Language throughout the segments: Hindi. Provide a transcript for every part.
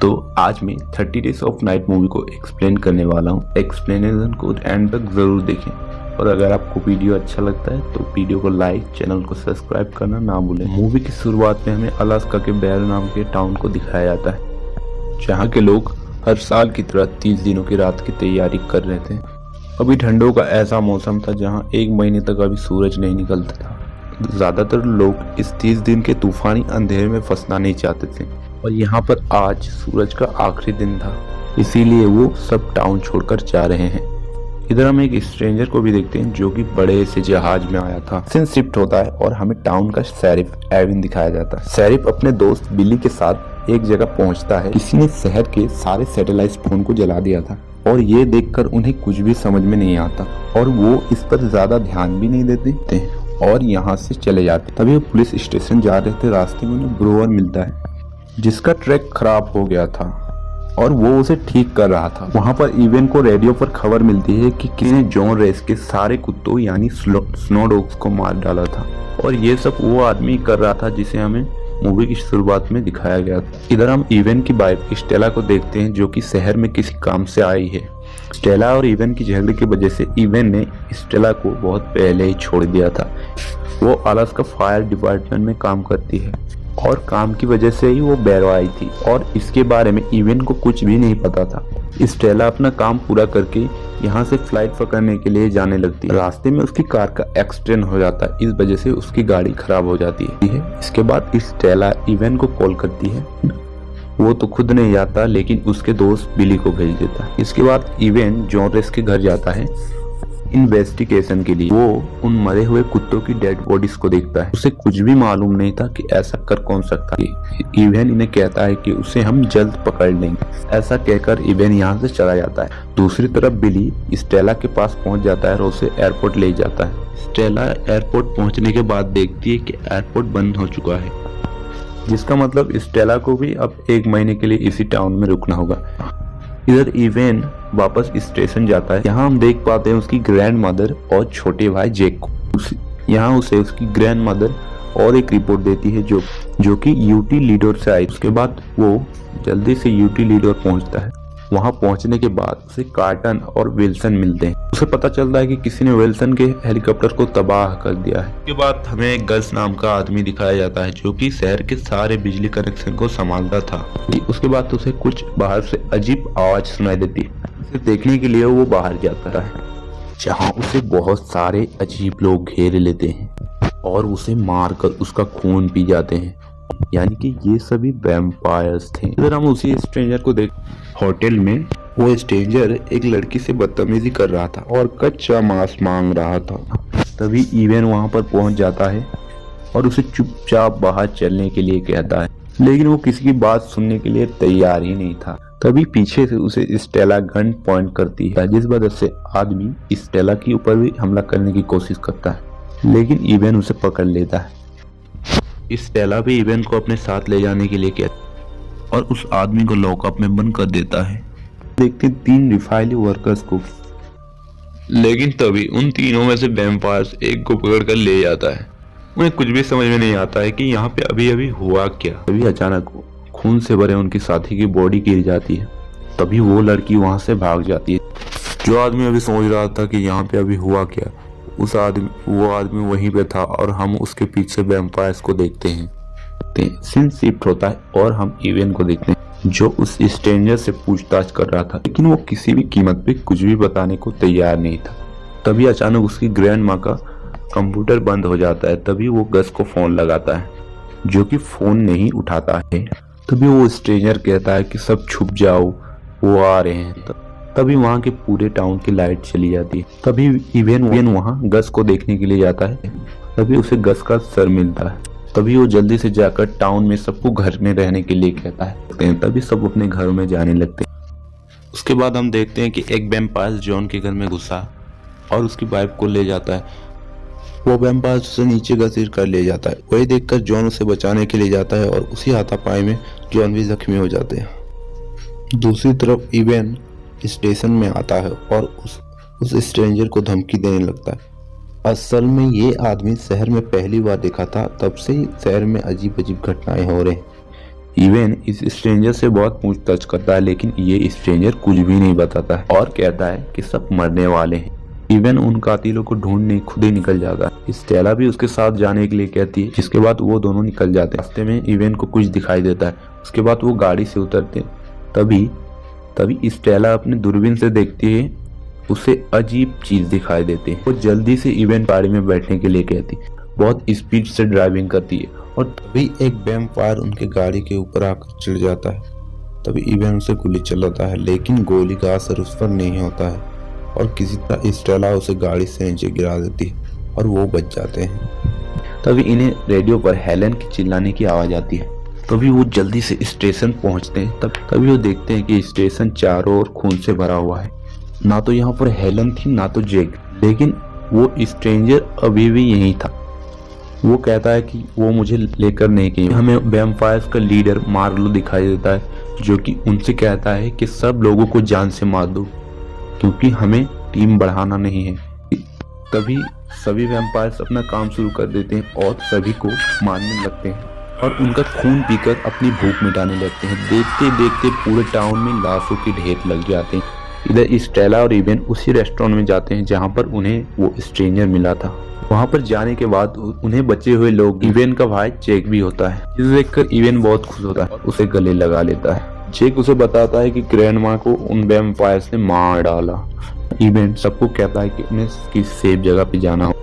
तो आज मैं 30 डेज ऑफ नाइट मूवी को एक्सप्लेन करने वाला हूँ। एक्सप्लेनेशन को एंड तक जरूर देखें और अगर आपको वीडियो अच्छा लगता है तो वीडियो को लाइक, चैनल को सब्सक्राइब करना ना भूलें। मूवी की शुरुआत में हमें अलास्का के बेयर नाम के टाउन को दिखाया जाता है, जहाँ के लोग हर साल की तरह 30 दिनों की रात की तैयारी कर रहे थे। अभी ठंडों का ऐसा मौसम था जहाँ 1 महीने तक अभी सूरज नहीं निकलता था। ज्यादातर लोग इस 30 दिन के तूफानी अंधेरे में फंसना नहीं चाहते थे और यहाँ पर आज सूरज का आखिरी दिन था, इसीलिए वो सब टाउन छोड़कर जा रहे हैं। इधर हम एक स्ट्रेंजर को भी देखते हैं जो कि बड़े से जहाज में आया था। सीन शिफ्ट होता है और हमें टाउन का शेरिफ एविन दिखाया जाता है। शेरिफ अपने दोस्त बिली के साथ एक जगह पहुंचता है। किसी ने शहर के सारे सैटेलाइट फोन को जला दिया था और ये देखकर उन्हें कुछ भी समझ में नहीं आता और वो इस पर ज्यादा ध्यान भी नहीं देते और यहाँ से चले जाते। तभी वो पुलिस स्टेशन जा रहे थे। रास्ते में उन्हें ब्रोवर मिलता है जिसका ट्रैक खराब हो गया था और वो उसे ठीक कर रहा था। वहाँ पर इवेन को रेडियो पर खबर मिलती है कि किसी ने जॉन रेस के सारे कुत्तों यानी स्नो डॉग्स को मार डाला था और ये सब वो आदमी कर रहा था जिसे हमें मूवी की शुरुआत में दिखाया गया था। इधर हम इवेन की वाइफ स्टेला को देखते हैं जो कि शहर में किसी काम से आई है। स्टेला और इवेन की झगड़े की वजह से इवेन ने स्टेला को बहुत पहले ही छोड़ दिया था। वो अलास्का फायर डिपार्टमेंट में काम करती है और काम की वजह से ही वो बैरो आई थी और इसके बारे में इवेन को कुछ भी नहीं पता था। स्टेला अपना काम पूरा करके यहाँ से फ्लाइट पकड़ने के लिए जाने लगती है। रास्ते में उसकी कार का एक्सीडेंट हो जाता है, इस वजह से उसकी गाड़ी खराब हो जाती है। इसके बाद स्टेला इवेन को कॉल करती है। वो तो खुद नहीं जाता लेकिन उसके दोस्त बिली को भेज देता है। इसके बाद इवेन जॉन रेस के घर जाता है इन्वेस्टिगेशन के लिए। वो उन मरे हुए कुत्तों की डेड बॉडीज को देखता है। उसे कुछ भी मालूम नहीं था कि ऐसा कर कौन सकता है। इवेन इन्हें कहता है कि उसे हम जल्द पकड़ लेंगे। ऐसा कहकर इवेन यहाँ से चला जाता है। दूसरी तरफ बिली स्टेला के पास पहुँच जाता है और उसे एयरपोर्ट ले जाता है। स्टेला एयरपोर्ट पहुँचने के बाद देखती है कि एयरपोर्ट बंद हो चुका है, जिसका मतलब स्टेला को भी अब 1 महीने के लिए इसी टाउन में रुकना होगा। इधर इवेन वापस स्टेशन जाता है। यहाँ हम देख पाते हैं उसकी ग्रैंड मदर और छोटे भाई जेक को। यहाँ उसे उसकी ग्रैंड मदर और एक रिपोर्ट देती है जो कि यूटी लीडर से आई। उसके बाद वो जल्दी से यूटी लीडर पहुँचता है। वहाँ पहुँचने के बाद उसे कार्टन और विल्सन मिलते हैं। उसे पता चलता है कि किसी ने विल्सन के हेलीकॉप्टर को तबाह कर दिया है। उसके बाद हमें एक गस नाम का आदमी दिखाया जाता है जो कि शहर के सारे बिजली कनेक्शन को संभालता था। उसके बाद उसे कुछ बाहर से अजीब आवाज सुनाई देती है। उसे देखने के लिए वो बाहर जाता है, जहाँ उसे बहुत सारे अजीब लोग घेर लेते हैं और उसे मारकर उसका खून पी जाते हैं, यानी कि ये सभी वैम्पायर्स थे। इधर हम उसी स्ट्रेंजर को देख होटल में वो स्ट्रेंजर एक लड़की से बदतमीजी कर रहा था और कच्चा मांस मांग रहा था। तभी इवेन वहां पर पहुंच जाता है और उसे चुपचाप बाहर चलने के लिए कहता है, लेकिन वो किसी की बात सुनने के लिए तैयार ही नहीं था। तभी पीछे से उसे स्टेला गन पॉइंट करती है, जिस वजह से आदमी स्टेला के ऊपर भी हमला करने की कोशिश करता है, लेकिन इवेन उसे पकड़ लेता है। स्टेला भी इवेन को अपने साथ ले जाने के लिए कहता है और उस आदमी को लॉकअप में बंद कर देता है। देखते 3 रिफाइली वर्कर्स को, लेकिन तभी उन तीनों में से वैम्पायर्स एक को पकड़ कर ले जाता है। उन्हें कुछ भी समझ में नहीं आता है कि यहाँ पे अभी अभी हुआ क्या। तभी अचानक खून से भरे उनकी साथी की बॉडी गिर जाती है। तभी वो लड़की वहां से भाग जाती है। जो आदमी अभी सोच रहा था कि यहाँ पे अभी हुआ क्या, वो आदमी वहीं पे था और हम उसके पीछे वैम्पायर्स को देखते हैं। सीन शिफ्ट होता है और हम इवेन को देखते हैं जो उस स्ट्रेंजर से पूछताछ कर रहा था, लेकिन वो किसी भी कीमत पे कुछ भी बताने को तैयार नहीं था। तभी अचानक उसकी ग्रैंड माँ का कंप्यूटर बंद हो जाता है। तभी वो गस को फोन लगाता है जो कि फोन नहीं उठाता है। तभी वो स्ट्रेंजर कहता है कि सब छुप जाओ, वो आ रहे हैं। तभी वहाँ के पूरे टाउन की लाइट चली जाती है। तभी इवेन वहाँ गस को देखने के लिए जाता है। तभी उसे गस का सर मिलता है। तभी वो जल्दी से जाकर टाउन में सबको घर में रहने के लिए कहता है। तभी सब अपने घरों में जाने लगते हैं। उसके बाद हम देखते हैं कि एक वैम्पायर जॉन के घर में घुसा और उसकी वाइफ को ले जाता है। वो वैम्पायर उसे नीचे घसीट कर ले जाता है। वही देखकर जॉन उसे बचाने के लिए जाता है और उसी हाथापाई में जॉन भी जख्मी हो जाते हैं। दूसरी तरफ इवेन स्टेशन में आता है और उस स्ट्रेंजर को धमकी देने लगता है। असल में ये आदमी शहर में पहली बार देखा था, तब से ही शहर में अजीब अजीब घटनाएं हो रही। इवेन इस स्ट्रेंजर से बहुत पूछताछ करता है, लेकिन ये स्ट्रेंजर कुछ भी नहीं बताता है और कहता है कि सब मरने वाले हैं। इवेन उन कातिलों को ढूंढने खुद ही निकल जाता है। स्टेला भी उसके साथ जाने के लिए कहती है, जिसके बाद वो दोनों निकल जाते हैं। रास्ते में इवेन को कुछ दिखाई देता है। उसके बाद वो गाड़ी से उतरते हैं। तभी स्टेला अपने दूरबीन से देखती है, उसे अजीब चीज दिखाई देती है। वो जल्दी से इवेन गाड़ी में बैठने के लिए कहती है, बहुत स्पीड से ड्राइविंग करती है और तभी एक वैम्पायर उनके गाड़ी के ऊपर आकर चिढ़ जाता है। तभी इवेन उसे गोली चलाता है, लेकिन गोली का असर उस पर नहीं होता है और किसी तरह स्टेला उसे गाड़ी से नीचे गिरा देती है और वो बच जाते हैं। तभी इन्हें रेडियो पर हेलन की चिल्लाने की आवाज आती है। तभी वो जल्दी से स्टेशन पहुंचते हैं। तभी वो देखते हैं कि स्टेशन चारों ओर खून से भरा हुआ है। ना तो यहाँ पर हेलन थी ना तो जैक, लेकिन वो स्ट्रेंजर अभी भी यहीं था। वो कहता है कि वो मुझे लेकर नहीं गई। हमें वैम्पायर्स का लीडर मार्लो दिखाई देता है, जो कि उनसे कहता है कि सब लोगों को जान से मार दो, क्योंकि हमें टीम बढ़ाना नहीं है। तभी सभी वैम्पायर्स अपना काम शुरू कर देते हैं और सभी को मारने लगते हैं और उनका खून पीकर अपनी भूख मिटाने लगते हैं। देखते देखते पूरे टाउन में लाशों के ढेर लग जाते हैं। इधर स्टेला और इवेन उसी रेस्टोरेंट में जाते हैं जहाँ पर उन्हें वो स्ट्रेंजर मिला था। वहाँ पर जाने के बाद उन्हें बचे हुए लोग इवेन का भाई जैक भी होता है। इसे देखकर इवेन बहुत खुश होता है, उसे गले लगा लेता है। जैक उसे बताता है कि ग्रैंडमा को उन वैम्पायर्स ने मार डाला। इवेन सबको कहता है कि उन्हें किसी सेफ जगह पे जाना हो।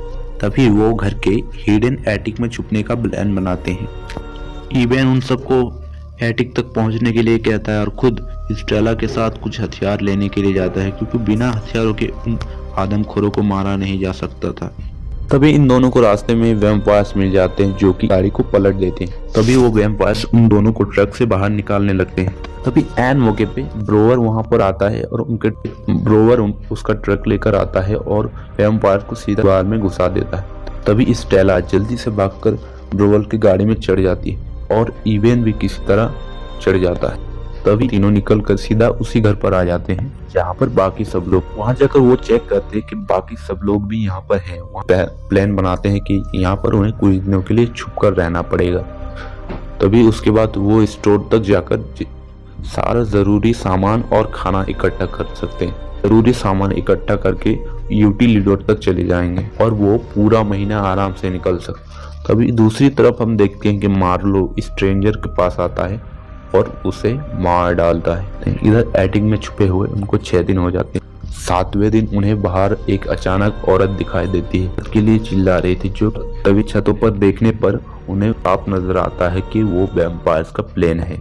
तभी वो घर के हिडन एटिक में छुपने का प्लान बनाते हैं। इवेन उन सबको एटिक तक पहुंचने के लिए कहता है और खुद स्टेला के साथ कुछ हथियार लेने के लिए जाता है, क्योंकि बिना हथियारों के उन आदमखोरों को मारा नहीं जा सकता था। तभी इन दोनों को रास्ते में वैम्पायर्स मिल जाते हैं, जो कि गाड़ी को पलट देते हैं। तभी वो वैम्पायर्स उन दोनों को ट्रक से बाहर निकालने लगते हैं। तभी एन मौके पे ब्रोवर वहां पर आता है और उसका ट्रक लेकर आता है और वैम्पायर को सीधा बार में घुसा देता है। तभी स्टेला जल्दी से भागकर ब्रोवर की गाड़ी में चढ़ जाती है और इवेन भी किसी तरह चढ़ जाता है। तभी तीनों निकलकर सीधा उसी घर पर आ जाते हैं जहाँ पर बाकी सब लोग। वहाँ जाकर वो चेक करते हैं कि बाकी सब लोग भी यहाँ पर हैं। वहाँ प्लान बनाते हैं कि यहाँ पर उन्हें कुछ दिनों के लिए छुप कर रहना पड़ेगा। तभी उसके बाद वो स्टोर तक जाकर सारा जरूरी सामान और खाना इकट्ठा कर सकते हैं। जरूरी सामान इकट्ठा करके यूटिलिटी तक चले जाएंगे और वो पूरा महीना आराम से निकल सकते। तभी दूसरी तरफ हम देखते हैं कि मार्लो स्ट्रेंजर के पास आता है और उसे मार डालता है। इधर एटिक में छुपे हुए उनको 6 दिन हो जाते हैं। 7वें दिन उन्हें बाहर एक अचानक औरत दिखाई देती है, उसके लिए चिल्ला रही थी। जो तभी छतों पर देखने पर उन्हें साफ नजर आता है कि वो वैम्पायर्स का प्लेन है,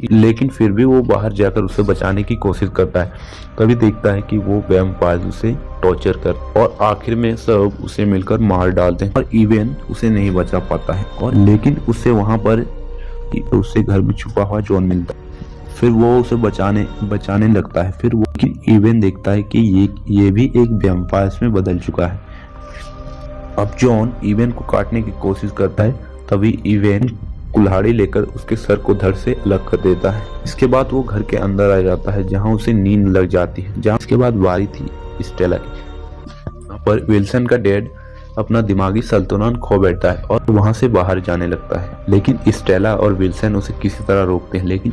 लेकिन फिर भी वो बाहर जाकर उसे बचाने की कोशिश करता है। तभी देखता है कि वो वैम्पायर्स उसे टॉर्चर कर और आखिर में सब उसे मिलकर मार डालते हैं और इवेन उसे नहीं बचा पाता है। और लेकिन उसे वहां पर उससे घर में छुपा हुआ जॉन मिलता है। फिर वो उसे बचाने लगता है। फिर वो लेकिन इवेन देखता है कि ये भी एक वैम्पायर्स में बदल चुका है। अब जॉन इवेन को काटने की कोशिश करता है। तभी इवेन कुल्हाड़ी लेकर उसके सर को धड़ से अलग कर देता है। इसके बाद वो घर के अंदर आ जाता है जहाँ उसे नींद लग जाती है। जहाँ इसके बाद बारी थी स्टेला की। पर विल्सन का डैड अपना दिमागी संतुलन खो बैठता है और वहां से बाहर जाने लगता है, लेकिन स्टेला और विल्सन उसे किसी तरह रोकते हैं। लेकिन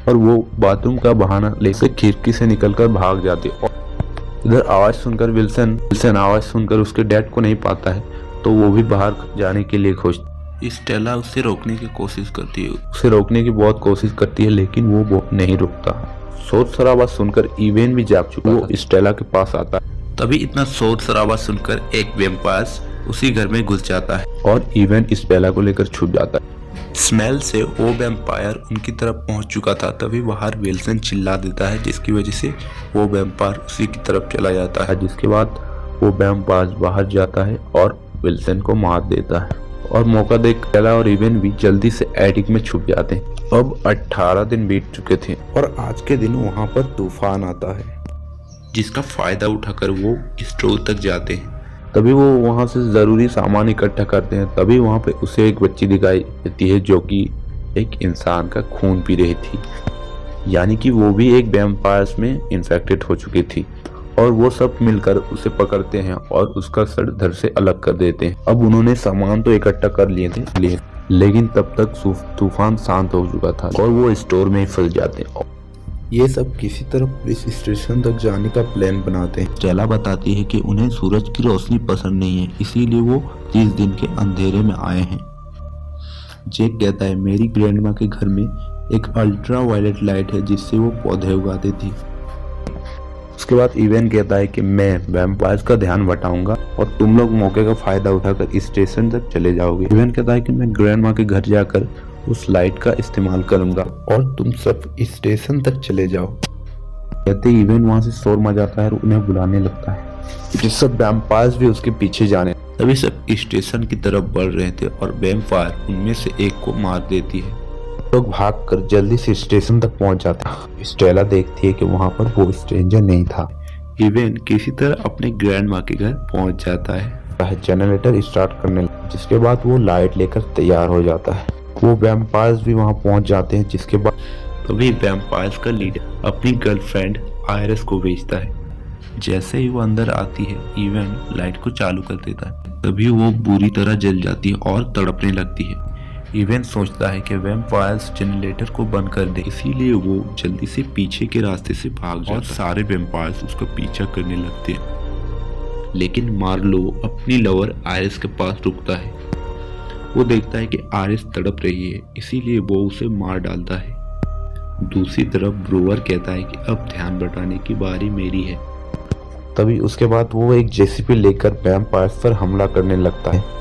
और वो बाथरूम का बहाना लेकर खिड़की से निकलकर भाग जाते और इधर आवाज सुनकर विल्सन आवाज सुनकर उसके डैड को नहीं पाता है, तो वो भी बाहर जाने के लिए खोजता। स्टेला उसे रोकने की कोशिश करती है, बहुत कोशिश करती है, लेकिन वो नहीं रुकता। शोर शराबा सुनकर इवेन भी जाग चुका, वो स्टेला के पास आता है। तभी इतना शोर शराबा सुनकर एक वैम्पायर्स उसी घर में घुस जाता है और इवेन स्टेला को लेकर छुप जाता है। स्मेल से वो वैम्पायर उनकी तरफ पहुंच चुका था। तभी बाहर विल्सन चिल्ला देता है, जिसकी वजह से वो वैम्पायर उसी की तरफ चला जाता है। जिसके बाद वो वैम्पायर बाहर जाता है और विल्सन को मार देता है और मौका देख स्टेला और इवेन भी जल्दी से एटिक में छुप जाते हैं। अब 18 दिन बीत चुके थे और आज के दिन वहाँ पर तूफान आता है, जिसका फायदा उठाकर वो स्टोर तक जाते हैं। तभी वो वहां से जरूरी सामान इकट्ठा करते हैं। तभी वहां पे उसे एक बच्ची दिखाई देती है, जो कि एक इंसान का खून पी रही थी, यानी कि वो भी एक वैम्पायर्स में इन्फेक्टेड हो चुकी थी। और वो सब मिलकर उसे पकड़ते हैं और उसका सर धड़ से अलग कर देते हैं। अब उन्होंने सामान तो इकट्ठा कर लिए थे, लेकिन तब तक तूफान शांत हो चुका था और वो स्टोर में ही फंस जाते हैं। ये सब किसी तरह पुलिस स्टेशन तक जाने का प्लान बनाते हैं। स्टेला बताती है कि उन्हें सूरज की रोशनी पसंद नहीं है, इसीलिए वो 30 दिन के अंधेरे में आए हैं। जैक कहता है मेरी ग्रैंडमा के घर में एक अल्ट्रा वायलेट लाइट है जिससे वो पौधे उगाती थी। उसके बाद इवेन कहता है कि मैं वैम्पायर्स का ध्यान बटाऊंगा और तुम लोग मौके का फायदा उठाकर स्टेशन तक चले जाओगे। इवेन कहता है कि मैं ग्रैंडमा के घर जाकर उस लाइट का इस्तेमाल करूंगा और तुम सब स्टेशन तक चले जाओ। कहते इवेन वहां से शोर मचाता है और उन्हें बुलाने लगता है। जिस सब वैम्पायर्स भी उसके पीछे जाने तभी सब स्टेशन की तरफ बढ़ रहे थे और वैम्पायर उनमें से एक को मार देती है। लोग भागकर जल्दी से स्टेशन तक पहुंच जाते हैं। स्टेला देखती है कि वहां पर वो स्ट्रेंजर नहीं था। इवेन किसी तरह अपने ग्रैंडमा के घर पहुंच जाता है। जनरेटर स्टार्ट करने लगा, जिसके बाद वो लाइट लेकर तैयार हो जाता है। वो वैम्पायर्स भी वहां पहुंच जाते हैं, जिसके बाद तभी वैम्पायर्स का लीडर अपनी गर्लफ्रेंड आयरिस को भेजता है। जैसे ही वो अंदर आती है इवेन लाइट को चालू कर देता है, तभी वो बुरी तरह जल जाती है और तड़पने लगती है। इवेन सोचता है कि वैम्पायर्स जनरेटर को बंद कर दे, इसीलिए वो जल्दी से पीछे के रास्ते से भाग जाता है और सारे वैम्पायर्स उसका पीछा करने लगते हैं। लेकिन मार्लो अपनी लवर आयरिस के पास रुकता है। वो देखता है कि आयरिस तड़प रही है, इसीलिए वो उसे मार डालता है। दूसरी तरफ ब्रूअर कहता है कि अब ध्यान बटाने की बारी मेरी है। तभी उसके बाद वो एक जेसीबी लेकर वैम्पायर्स पर हमला करने लगता है।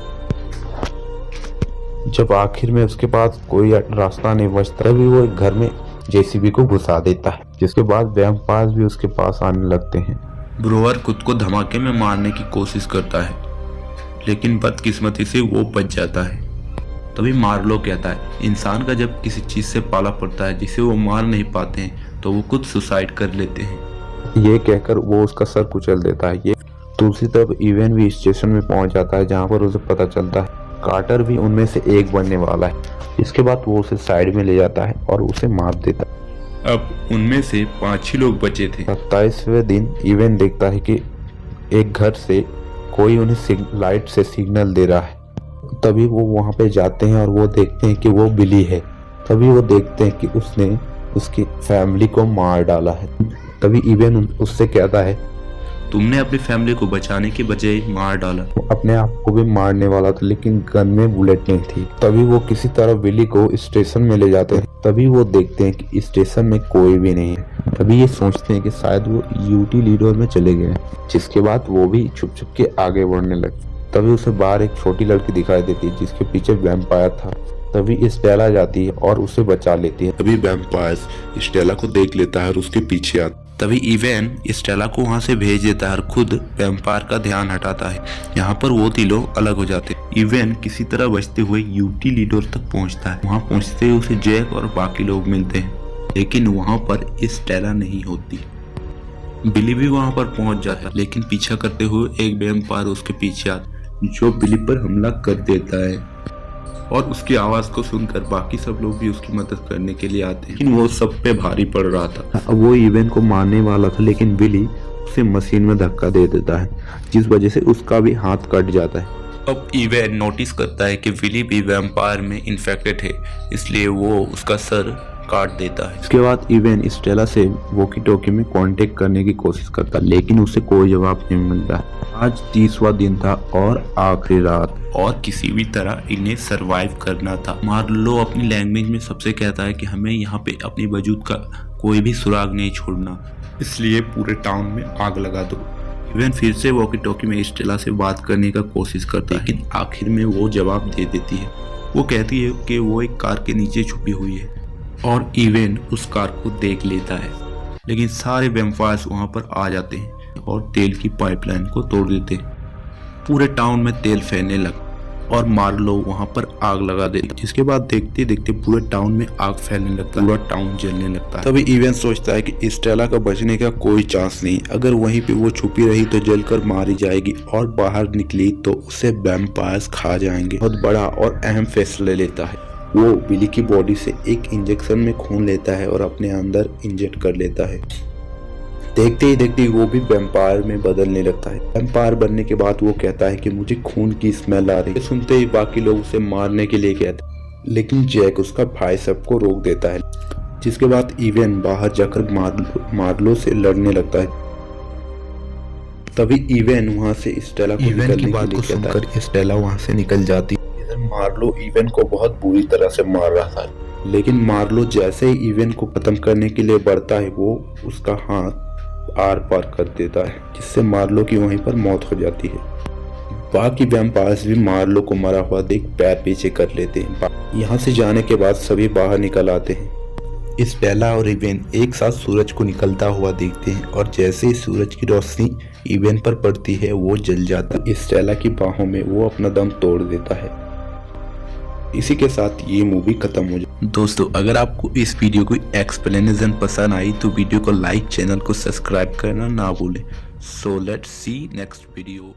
जब आखिर में उसके पास कोई रास्ता नहीं बचता, तभी वो एक घर में जेसीबी को घुसा देता है, जिसके बाद वैम्पायर्स भी उसके पास आने लगते हैं। ब्रूअर खुद को धमाके में मारने की कोशिश करता है, लेकिन बदकिस्मती से वो बच जाता है। तभी मार्लो कहता है इंसान का जब किसी चीज से पाला पड़ता है जिसे वो मार नहीं पाते हैं तो वो खुद सुसाइड कर लेते हैं। ये कहकर वो उसका सर कुचल देता है। ये दूसरी तरफ इवेन भी स्टेशन में पहुंच जाता है, जहां पर उसे पता चलता है कार्टर भी उनमें से एक बनने वाला है। इसके बाद वो उसे साइड में ले जाता है और उसे मार देता है। अब उनमें से 5 ही लोग बचे थे। 27वें दिन इवेन देखता है कि एक घर से कोई उन्हें लाइट से सिग्नल दे रहा है। तभी वो वहां पे जाते हैं और वो देखते हैं कि वो बिली है। तभी वो देखते हैं कि उसने उसकी फैमिली को मार डाला है। तभी इवेन उससे कहता है तुमने अपनी फैमिली को बचाने की बजाय मार डाला। वो अपने आप को भी मारने वाला था, लेकिन गन में बुलेट नहीं थी। तभी वो किसी तरह बिली को स्टेशन में ले जाते हैं। तभी वो देखते हैं कि स्टेशन में कोई भी नहीं है। तभी ये सोचते हैं कि शायद वो यूटी लीडर में चले गए, जिसके बाद वो भी छुप छुप के आगे बढ़ने लगे। तभी उसे बाहर एक छोटी लड़की दिखाई देती है, जिसके पीछे वैम्पायर था। तभी स्टेला जाती है और उसे बचा लेती है। तभी वैम्पायर स्टेला को देख लेता है और उसके पीछे आता है। तभी इवेन स्टेला को वहां से भेज देता है और खुद वैम्पायर का ध्यान हटाता है। यहाँ पर वो तीनों अलग हो जाते हैं। इवेन किसी तरह बचते हुए यूटी लीडर तक पहुंचता है। वहां पहुंचते ही उसे जैक और बाकी लोग मिलते हैं, लेकिन वहां पर स्टेला नहीं होती। बिली भी वहां पर पहुंच जाता है, लेकिन पीछा करते हुए एक वैम्पायर उसके पीछे आता है, जो बिली पर हमला कर देता है। और उसकी आवाज को सुनकर बाकी सब लोग भी उसकी मदद करने के लिए आते हैं, लेकिन वो सब पे भारी पड़ रहा था। अब वो इवेन को मारने वाला था, लेकिन बिली उसे मशीन में धक्का दे देता है, जिस वजह से उसका भी हाथ कट जाता है। अब इवेन नोटिस करता है कि बिली भी वैम्पायर में इन्फेक्टेड है, इसलिए वो उसका सर काट देता है। इसके बाद इवेन स्टेला से वॉकी टॉकी में कांटेक्ट करने की कोशिश करता, लेकिन उसे कोई जवाब नहीं मिलता। आज 30वां दिन था और आखिरी रात, और किसी भी तरह इन्हें सरवाइव करना था। मार्लो अपनी लैंग्वेज में सबसे कहता है कि हमें यहाँ पे अपनी वजूद का कोई भी सुराग नहीं छोड़ना, इसलिए पूरे टाउन में आग लगा दो। इवेन फिर से वॉकी टॉकी में स्टेला से बात करने का कोशिश करता है, लेकिन आखिर में वो जवाब दे देती है। वो कहती है कि वो एक कार के नीचे छुपी हुई है, और इवेन उस कार को देख लेता है। लेकिन सारे वैम्पायर्स वहां पर आ जाते हैं और तेल की पाइपलाइन को तोड़ देते हैं। पूरे टाउन में तेल फैलने लगा और मार्लो वहां पर आग लगा देती, जिसके बाद देखते देखते पूरे टाउन में आग फैलने लगता है, पूरा टाउन जलने लगता है। तभी इवेन सोचता है कि स्टेला का बचने का कोई चांस नहीं, अगर वहीं पे वो छुपी रही तो जलकर मारी जाएगी, और बाहर निकली तो उसे वैम्पायर्स खा जाएंगे। बहुत बड़ा और अहम फैसला लेता है। वो बिली की बॉडी से एक इंजेक्शन में खून लेता है और अपने अंदर इंजेक्ट कर लेता है। देखते ही देखते वो भी वैम्पायर में बदलने लगता है। वैम्पायर बनने के बाद वो कहता है कि मुझे खून की स्मेल आ रही है। सुनते ही बाकी लोग उसे मारने के लिए कहते हैं, लेकिन जैक उसका भाई सबको रोक देता है, जिसके बाद इवेन बाहर जाकर मार्लो से लड़ने लगता है। तभी इवेन वहां से स्टेला को निकलने की बात को सुनकर स्टेला वहां से निकल जाती। इधर मार्लो इवेन को बहुत बुरी तरह से मार रहा था, लेकिन मार्लो जैसे ही इवेन को खत्म करने के लिए बढ़ता है वो उसका हाथ आर पार कर देता है, जिससे मार्लो की वहीं पर मौत हो जाती है। बाकी वैम्पायर्स भी मार्लो को मरा हुआ देख पैर पीछे कर लेते हैं। यहाँ से जाने के बाद सभी बाहर निकल आते हैं। स्टेला और इवेन एक साथ सूरज को निकलता हुआ देखते हैं और जैसे ही सूरज की रोशनी इवेन पर पड़ती है वो जल जाता है। स्टेला की बाहों में वो अपना दम तोड़ देता है। इसी के साथ ये मूवी खत्म हो जाती है। दोस्तों, अगर आपको इस वीडियो की एक्सप्लेनेशन पसंद आई तो वीडियो को लाइक, चैनल को सब्सक्राइब करना ना भूलें। So let's see next video.